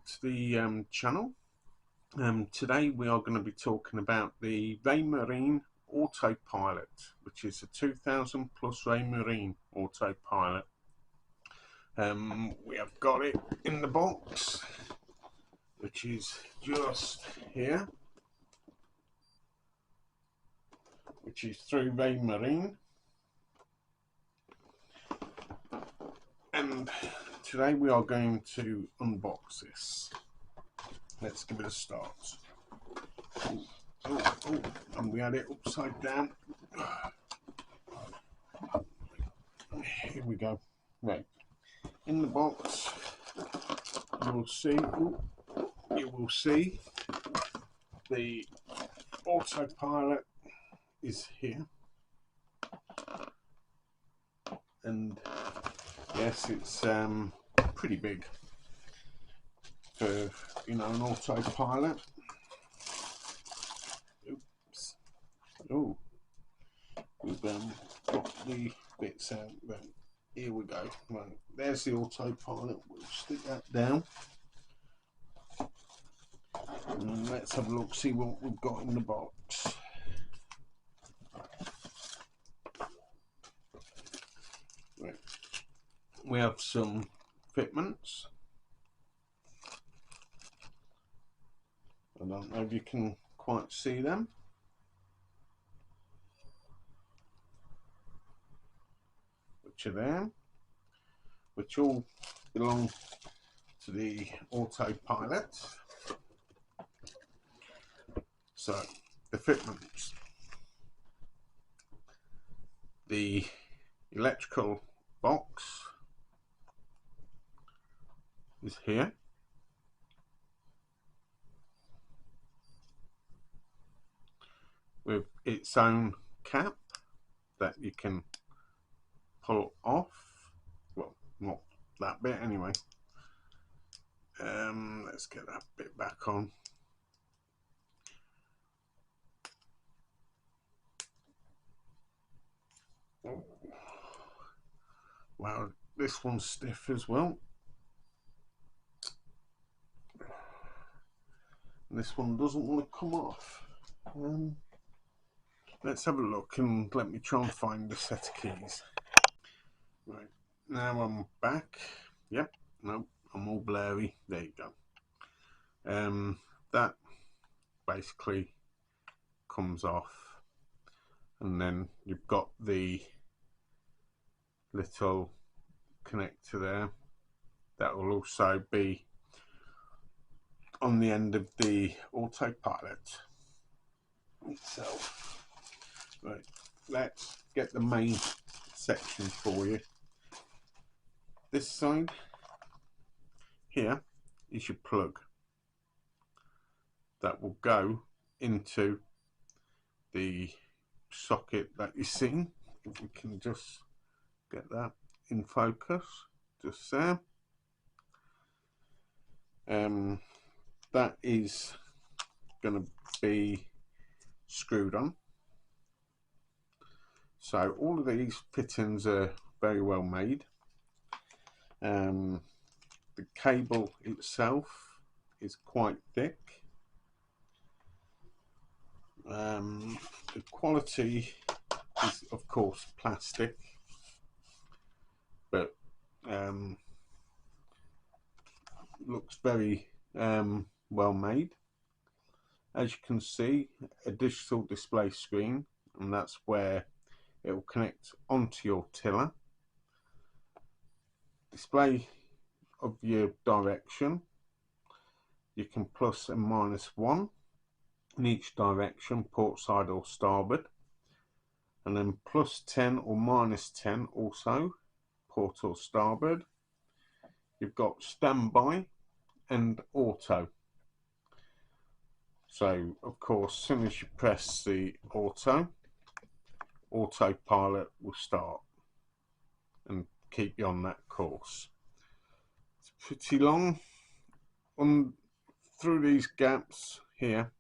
to the channel. Today we are going to be talking about the Raymarine autopilot, which is a 2000 plus Raymarine autopilot. We have got it in the box, which is just here, which is through Raymarine. And today we are going to unbox this. Let's give it a start. And we had it upside down. Here we go. Right, in the box, you will see the autopilot is here, and yes, it's pretty big for, you know, an autopilot. Oops. Oh, we've got the bits out. Right, here we go. Right, there's the autopilot. We'll stick that down, and let's have a look, see what we've got in the box. Right, we have some fitments. I don't know if you can quite see them. Which are there, which all belong to the autopilot. So the fitments, the electrical box is here. With its own cap that you can pull off. Well, not that bit anyway. Let's get that bit back on. Oh. Wow, this one's stiff as well. This one doesn't want to come off. Let's have a look and let me try and find the set of keys. Right, now I'm back. Yep, no, I'm all blurry. There you go. That basically comes off, and then you've got the little connector there that will also be on the end of the autopilot itself. Right, let's get the main section for you. This side here is your plug that will go into the socket that you've seen. If we can just get that in focus, just there. That is going to be screwed on. So all of these fittings are very well made. The cable itself is quite thick. The quality is, of course, plastic, but looks very well made. As you can see, a digital display screen, and that's where it will connect onto your tiller. Display of your direction. You can plus and minus one in each direction, port side or starboard, and then plus 10 or minus 10 also, port or starboard. You've got standby and auto. So of course, as soon as you press the autopilot will start and keep you on that course. It's pretty long. Through these gaps here,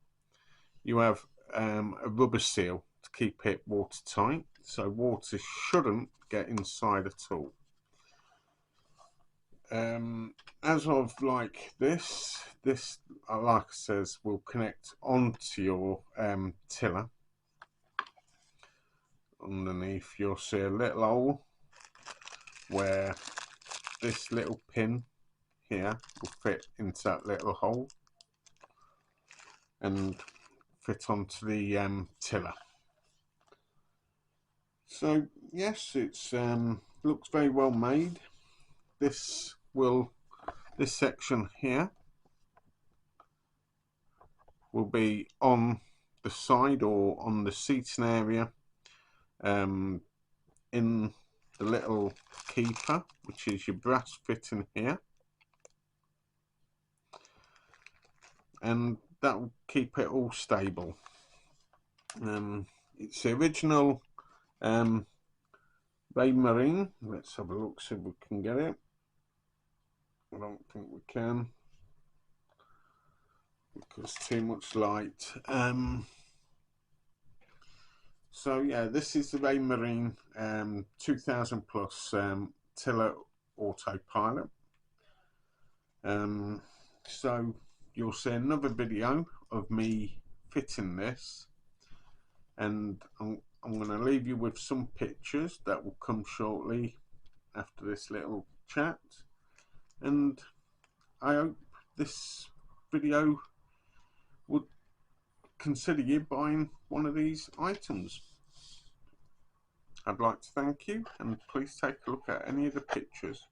you have a rubber seal to keep it watertight, so water shouldn't get inside at all. as of like this, like I says, will connect onto your tiller. Underneath you'll see a little hole where this little pin here will fit into that little hole and fit onto the tiller. So yes, it's looks very well made. This section here will be on the side or on the seating area, in the little keeper, which is your brass fitting here, and that will keep it all stable. It's the original Raymarine. Let's have a look, see if we can get it. I don't think we can because too much light. So yeah, this is the Raymarine 2000 plus tiller autopilot. So you'll see another video of me fitting this, and I'm going to leave you with some pictures that will come shortly after this little chat, and I hope this video would consider you buying one of these items. I'd like to thank you, and please take a look at any of the pictures.